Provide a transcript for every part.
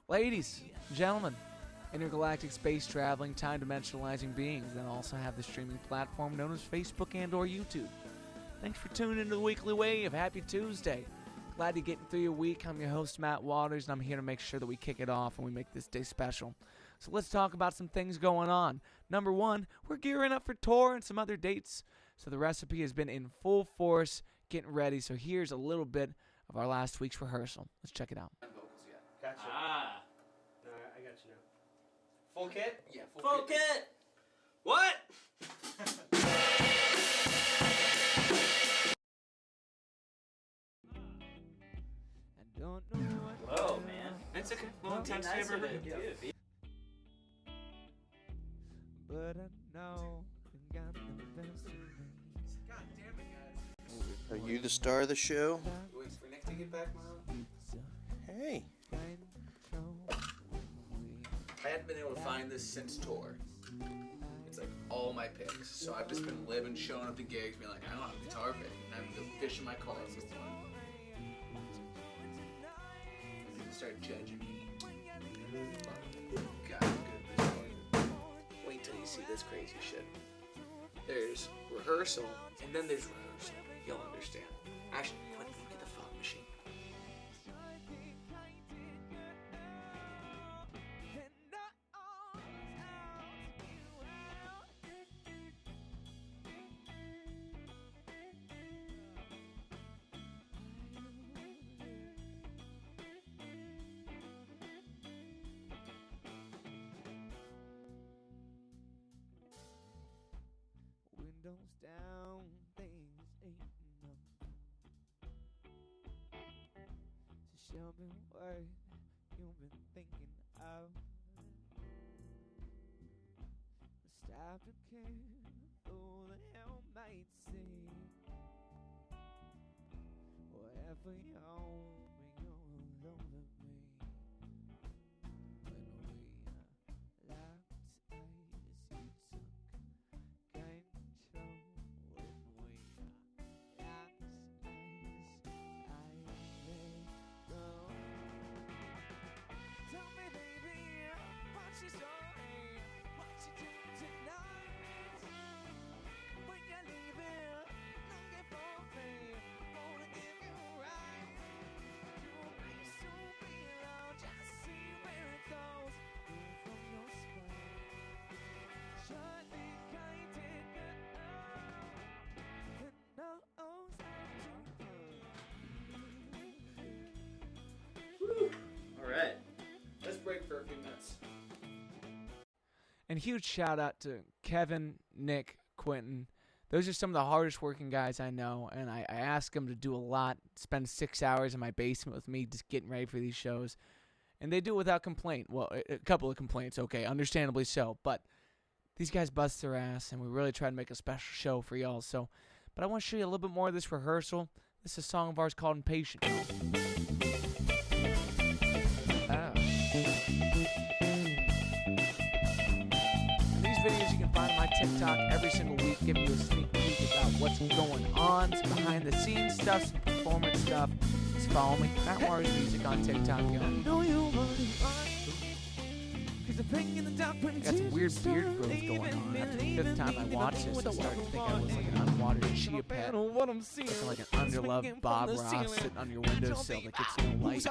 Ladies, gentlemen, intergalactic space traveling, time dimensionalizing beings that also have the streaming platform known as Facebook and or YouTube. Thanks for tuning into the Weekly Wave. Happy Tuesday. Glad you're getting through your week. I'm your host, Matt Waters, and I'm here to make sure that we kick it off and we make this day special. So let's talk about some things going on. Number one, we're gearing up for tour and some other dates. So the recipe has been in full force, getting ready. So here's a little bit of our last week's rehearsal. Let's check it out. Gotcha. Ah. Alright, I got you now. Full kit? Yeah, Full kit! What? I don't know what. Whoa, man. It's okay. Long time Nice ever of it. do. But I know you got the best of me. God damn it, guys. Are you the star of the show? Wait for Nick to get back, Mom? Hey. I hadn't been able to find this since tour. It's like all my picks. So I've just been living, showing up to gigs, being like, I don't have a guitar pick. And I'm the fish in my car at this point. And people start judging me. God, I'm good at this point. Wait till you see this crazy shit. There's rehearsal, and then there's rehearsal. You'll understand. Actually, look at the fog machine. Windows down, things ain't enough. So show me what you've been thinking of. Stop to care who the hell might say. Whatever you own, you're alone with me. When we locked eyes, you took control. When we locked eyes, I let go. Tell me, baby, what's your story? What you do tonight? When you're leaving, looking for me, wanna give you right. Too nice to be alone, just see where it goes. Move from your spine. Surely guided girl, and knows how to Alright. Let's break for a few minutes. And huge shout out to Kevin, Nick, Quentin. Those are some of the hardest working guys I know, and I ask them to do a lot, spend 6 hours in my basement with me just getting ready for these shows. And they do it without complaint. Well, a couple of complaints, okay, understandably so. But these guys bust their ass, and we really try to make a special show for y'all. So, but I want to show you a little bit more of this rehearsal. This is a song of ours called Impatient. These videos you can find on my TikTok every single week, giving you a sneak peek about what's going on, some behind the scenes stuff, some performance stuff. Just follow me, Matt Waters Music on TikTok, y'all. I got some weird beard growth going on. After the fifth time I watched this, I started to think I was like an unwatered chia pet. Looking like an underloved Bob Ross sitting on your windowsill that gets no light.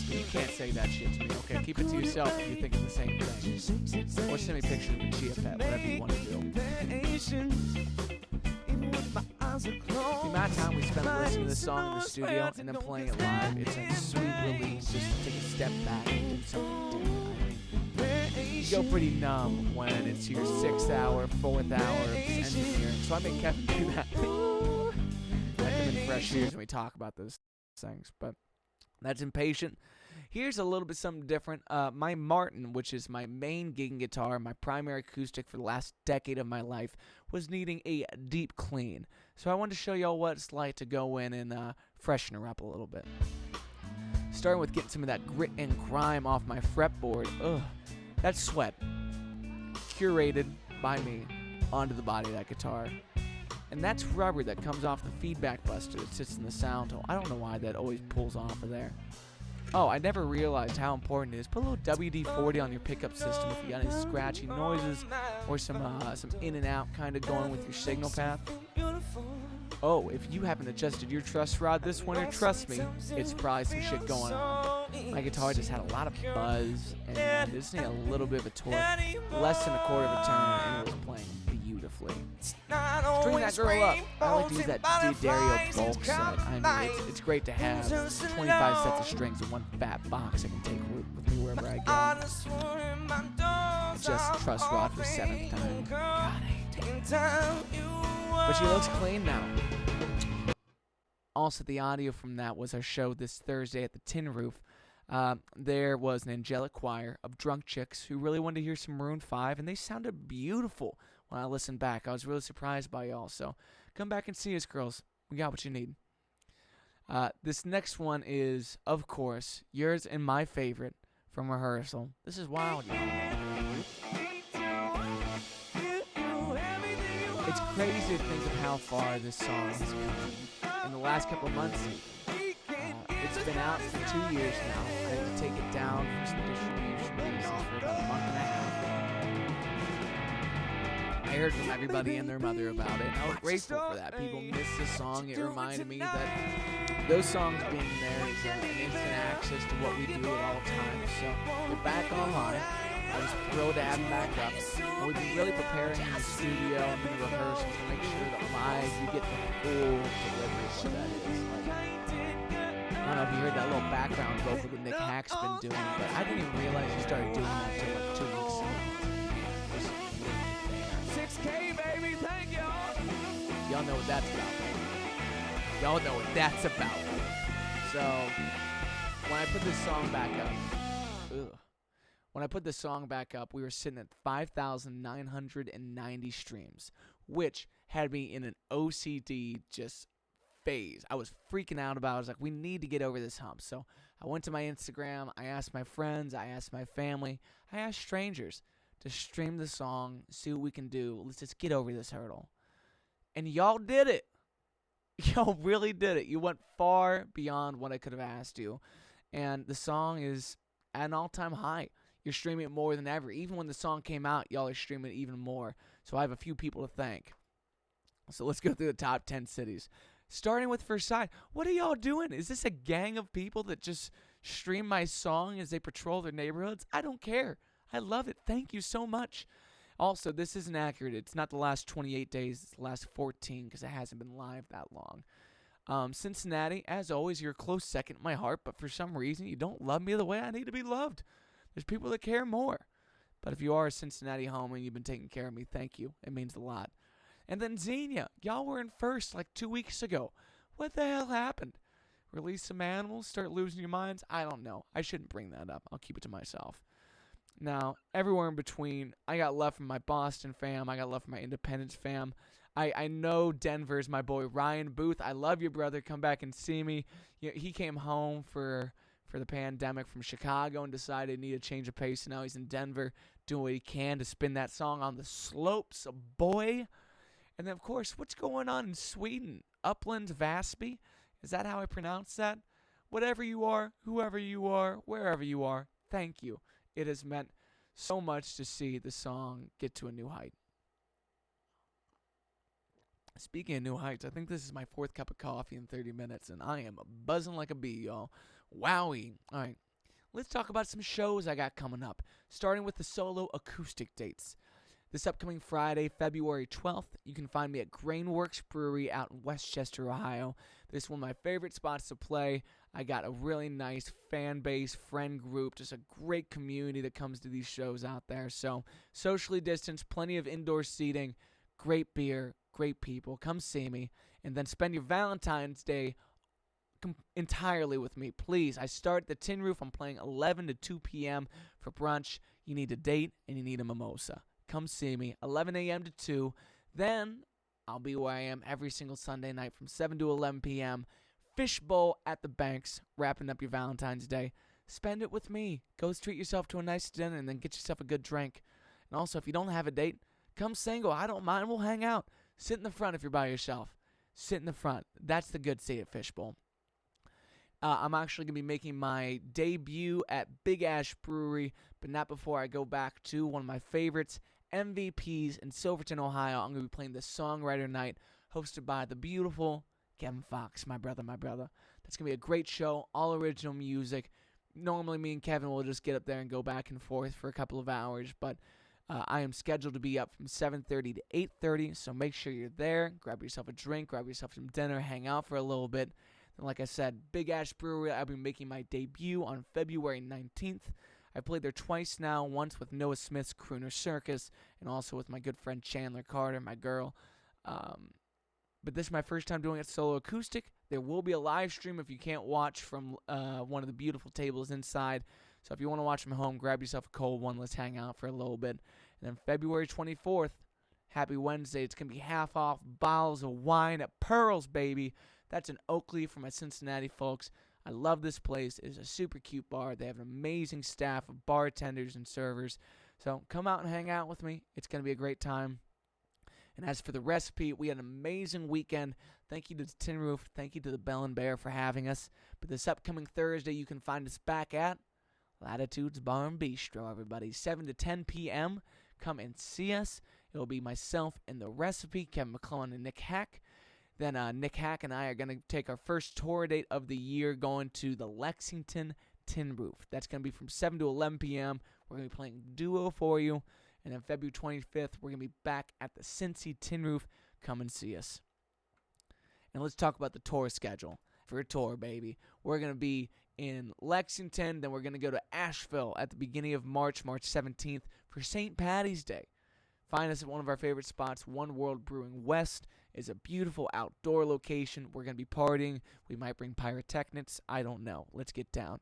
You can't say that shit to me, okay? Keep it to yourself if you're thinking the same thing. Or send me pictures of a chia pet, whatever you want to do. The amount of time we spend listening to this song in the studio and then playing it live, it's a sweet release just to take a step back and do something different. I mean, you go pretty numb when it's your 6th hour, 4th hour of engineering. So I make Kevin do that. I come in fresh ears when we talk about those things. But that's Impatient. Here's a little bit something different. My Martin, which is my main gigging guitar, my primary acoustic for the last decade of my life, was needing a deep clean. So I wanted to show y'all what it's like to go in and freshen her up a little bit. Starting with getting some of that grit and grime off my fretboard. Ugh, that's sweat. Curated by me onto the body of that guitar. And that's rubber that comes off the feedback buster that sits in the sound hole. I don't know why that always pulls off of there. Oh, I never realized how important it is. Put a little WD-40 on your pickup system if you got any scratchy noises or some in and out kind of going with your signal path. Oh, if you haven't adjusted your truss rod this winter, trust me, it's probably some shit going on. My guitar just had a lot of buzz and it just needed a little bit of a torque, less than a quarter of a turn, and it was playing beautifully. String that girl up. I like to use that Dario bulk set. I mean, it's great to have 25 sets of strings in one fat box I can take with me wherever I go. Just truss rod for the 7th time. God, I hate it. But she looks clean now. Also, the audio from that was our show this Thursday at the Tin Roof. There was an angelic choir of drunk chicks who really wanted to hear some Maroon 5, and they sounded beautiful when I listened back. I was really surprised by y'all, so come back and see us, girls. We got what you need. This next one is, of course, yours and my favorite from rehearsal. This is wild, y'all. It's crazy to think of how far this song has come. In the last couple of months, it's been out for 2 years now. I had to take it down for some distribution reasons for about a month and a half. I heard from everybody and their mother about it, and I was grateful for that. People missed the song. It reminded me that those songs being there is an instant access to what we do at all times. So we're back online. I was thrilled to have him back up. And we've been really preparing in the studio and in the rehearsals to make sure that live you get the full delivery of what that is. I don't know if you heard that little background vocal that Nick Hack's been doing, but I didn't even realize he started doing that until like 2 weeks ago. 6K, baby, thank y'all. Y'all know what that's about, baby. Y'all know what that's about. So, when I put this song back up, we were sitting at 5,990 streams, which had me in an OCD just phase. I was freaking out about it. I was like, we need to get over this hump. So I went to my Instagram. I asked my friends. I asked my family. I asked strangers to stream the song, see what we can do. Let's just get over this hurdle. And y'all did it. Y'all really did it. You went far beyond what I could have asked you. And the song is at an all-time high. You're streaming it more than ever. Even when the song came out, y'all are streaming it even more. So I have a few people to thank. So let's go through the top 10 cities. Starting with Versailles. What are y'all doing? Is this a gang of people that just stream my song as they patrol their neighborhoods? I don't care. I love it. Thank you so much. Also, this isn't accurate. It's not the last 28 days. It's the last 14 because it hasn't been live that long. Cincinnati, as always, you're a close second in my heart, but for some reason you don't love me the way I need to be loved. There's people that care more. But if you are a Cincinnati homie and you've been taking care of me, thank you. It means a lot. And then Xenia, y'all were in first like 2 weeks ago. What the hell happened? Release some animals? Start losing your minds? I don't know. I shouldn't bring that up. I'll keep it to myself. Now, everywhere in between, I got love from my Boston fam. I got love from my Independence fam. I know Denver's my boy Ryan Booth. I love you, brother. Come back and see me. He came home for the pandemic from Chicago and decided he needed a change of pace. And now he's in Denver doing what he can to spin that song on the slopes, boy. And then, of course, what's going on in Sweden? Upland Vasby? Is that how I pronounce that? Whatever you are, whoever you are, wherever you are, thank you. It has meant so much to see the song get to a new height. Speaking of new heights, I think this is my 4th cup of coffee in 30 minutes, and I am buzzing like a bee, y'all. Wowie. All right, let's talk about some shows I got coming up, starting with the solo acoustic dates. This upcoming Friday, February 12th, you can find me at Grainworks Brewery out in Westchester, Ohio. This is one of my favorite spots to play. I got a really nice fan base, friend group, just a great community that comes to these shows out there. So, socially distanced, plenty of indoor seating, great beer, great people. Come see me, and then spend your Valentine's Day entirely with me, please. I start at the Tin Roof. I'm playing 11 to 2 p.m. for brunch. You need a date, and you need a mimosa. Come see me, 11 a.m. to 2. Then I'll be where I am every single Sunday night from 7 to 11 p.m. Fishbowl at the Banks, wrapping up your Valentine's Day. Spend it with me. Go treat yourself to a nice dinner and then get yourself a good drink. And also, if you don't have a date, come single. I don't mind. We'll hang out. Sit in the front if you're by yourself. Sit in the front. That's the good seat at Fishbowl. I'm actually going to be making my debut at Big Ash Brewery, but not before I go back to one of my favorites, MVPs in Silverton, Ohio. I'm going to be playing the Songwriter Night, hosted by the beautiful Kevin Fox, my brother. That's going to be a great show, all original music. Normally, me and Kevin will just get up there and go back and forth for a couple of hours, but I am scheduled to be up from 7:30 to 8:30, so make sure you're there. Grab yourself a drink, grab yourself some dinner, hang out for a little bit. And like I said, Big Ash Brewery, I'll be making my debut on February 19th. I've played there twice now, once with Noah Smith's Crooner Circus, and also with my good friend Chandler Carter, my girl. But this is my first time doing it solo acoustic. There will be a live stream if you can't watch from one of the beautiful tables inside. So if you want to watch from home, grab yourself a cold one. Let's hang out for a little bit. And then February 24th, happy Wednesday. It's going to be half off bottles of wine at Pearls, baby. That's in Oakley for my Cincinnati folks. I love this place. It is a super cute bar. They have an amazing staff of bartenders and servers. So come out and hang out with me. It's going to be a great time. And as for the recipe, we had an amazing weekend. Thank you to the Tin Roof. Thank you to the Bell and Bear for having us. But this upcoming Thursday, you can find us back at Latitudes Bar and Bistro, everybody. 7 to 10 p.m. Come and see us. It'll be myself and the recipe, Kevin McClellan and Nick Hack. Then Nick Hack and I are going to take our first tour date of the year going to the Lexington Tin Roof. That's going to be from 7 to 11 p.m. We're going to be playing duo for you. And then February 25th, we're going to be back at the Cincy Tin Roof. Come and see us. And let's talk about the tour schedule for a tour, baby. We're going to be in Lexington. Then we're going to go to Asheville at the beginning of March 17th, for St. Patty's Day. Find us at one of our favorite spots, One World Brewing West. Is a beautiful outdoor location. We're going to be partying. We might bring pyrotechnics. I don't know. Let's get down.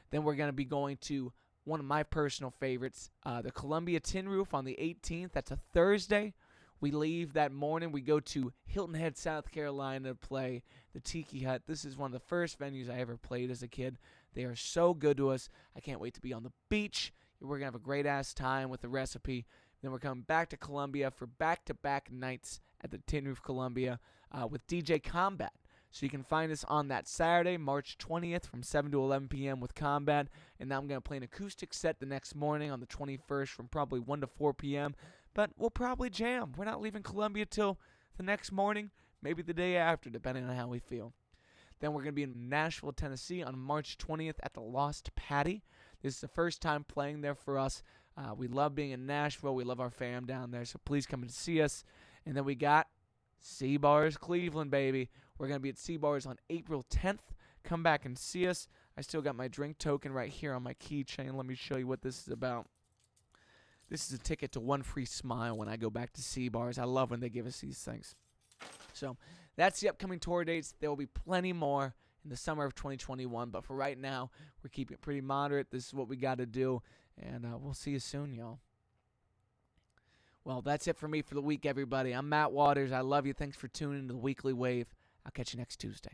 Then we're going to be going to one of my personal favorites, the Columbia Tin Roof on the 18th. That's a Thursday. We leave that morning. We go to Hilton Head, South Carolina to play the Tiki Hut. This is one of the first venues I ever played as a kid. They are so good to us. I can't wait to be on the beach. We're going to have a great-ass time with the recipe. Then we're coming back to Columbia for back-to-back nights at the Tin Roof Columbia with DJ Combat. So you can find us on that Saturday, March 20th from 7 to 11 p.m. with Combat. And now I'm going to play an acoustic set the next morning on the 21st from probably 1 to 4 p.m. But we'll probably jam. We're not leaving Columbia till the next morning, maybe the day after, depending on how we feel. Then we're going to be in Nashville, Tennessee on March 20th at the Lost Patty. This is the first time playing there for us. We love being in Nashville. We love our fam down there, so please come and see us. And then we got C-Bars Cleveland, baby. We're going to be at C-Bars on April 10th. Come back and see us. I still got my drink token right here on my keychain. Let me show you what this is about. This is a ticket to one free smile when I go back to C-Bars. I love when they give us these things. So that's the upcoming tour dates. There will be plenty more in the summer of 2021. But for right now, we're keeping it pretty moderate. This is what we got to do. And we'll see you soon, y'all. Well, that's it for me for the week, everybody. I'm Matt Waters. I love you. Thanks for tuning in to the Weekly Wave. I'll catch you next Tuesday.